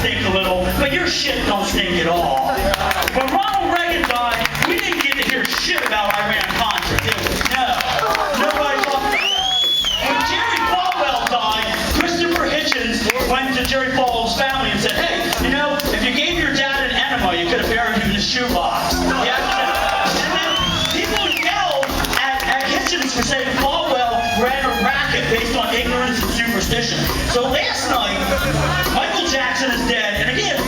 stink a little, but your shit don't stink at all. When Ronald Reagan died, we didn't get to hear shit about Iran-Contra, did we? No. Nobody talked about that. When Jerry Falwell died, Christopher Hitchens went to Jerry Falwell's family and said, hey, you know, if you gave your dad an enema, you could have buried him in a shoebox. Yeah, and then people yelled at Hitchens for saying Falwell ran a racket based on ignorance and superstition. So last night, Michael Jackson is dead, and again,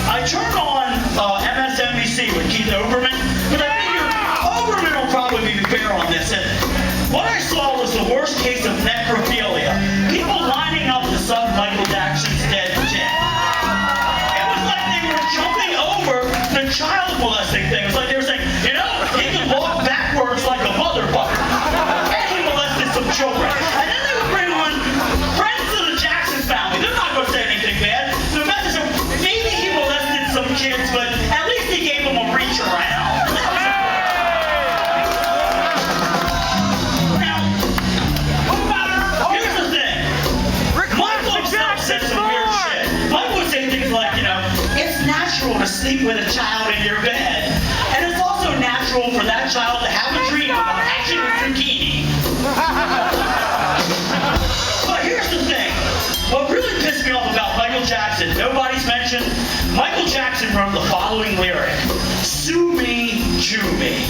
I turned on MSNBC with Keith Olbermann, but I figure Olbermann will probably be fair on this. And what I saw was the worst case of necrophilia. People lining up to suck Michael Jackson's dead dick. It was like they were jumping over the child molesting thing. It was like they were saying, you know, he can walk backwards like a motherfucker. And he molested some children. And then they would bring on friends of the Jackson family. They're not going to say anything bad. The message of maybe he molested some kids, but at least he gave them a reach around. To sleep with a child in your bed. And it's also natural for that child to have a dream about action and zucchini. But here's the thing. What really pissed me off about Michael Jackson, nobody's mentioned, Michael Jackson wrote the following lyric. Sue me, Jew me.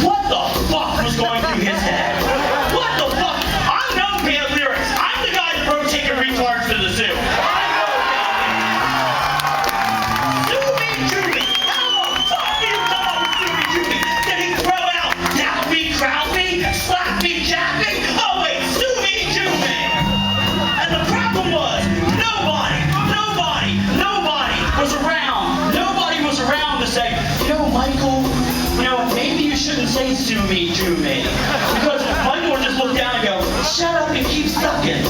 What the fuck was going through his head? What the fuck? I know bad lyrics. I'm the guy that wrote Taking Retards to the Zoo. Say sue me, Jew me. Because Michael would just look down and go, shut up and keep sucking.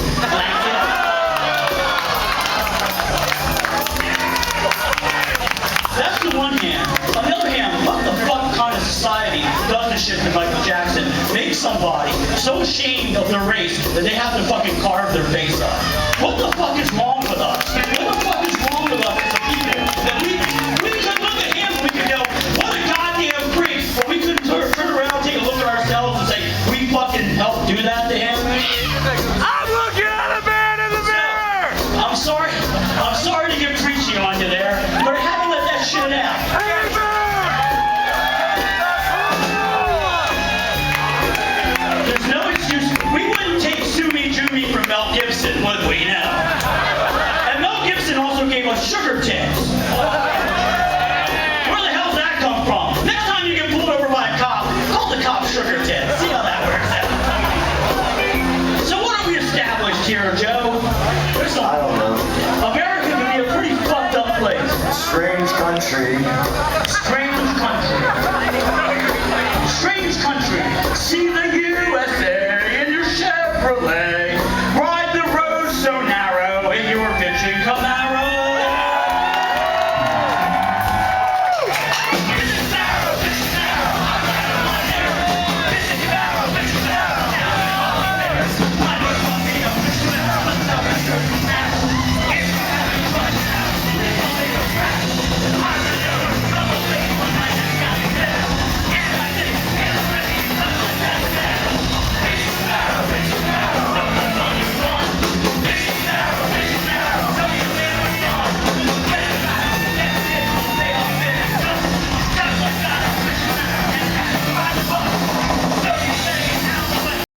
That's the one hand. On the other hand, what the fuck kind of society does this shit to Michael Jackson? Makes somebody so ashamed of their race that they have to fucking carve their face up. What the fuck is wrong with us? What the fuck is wrong with us as a people? That we could look at him and we could go, what a goddamn freak. But we couldn't turn around, take a look at ourselves and say, we fucking helped do that to him. I'm looking at a man in the mirror! I'm sorry to get preachy on you there, but I had to let that shit out. There's no excuse. We wouldn't take Sue Me, Jew Me from Mel Gibson, would we? No. And Mel Gibson also gave us sugar tits. Where the hell's that come from? Next time you get pulled over by a cop, call the cop sugar tits. See how that works out. So what have we established here, Joe? I don't know. America can be a pretty fucked up place. Strange country. Strange country. Strange country. See the USA in your Chevrolet. Ride the road so narrow in your Bitchin Camaro.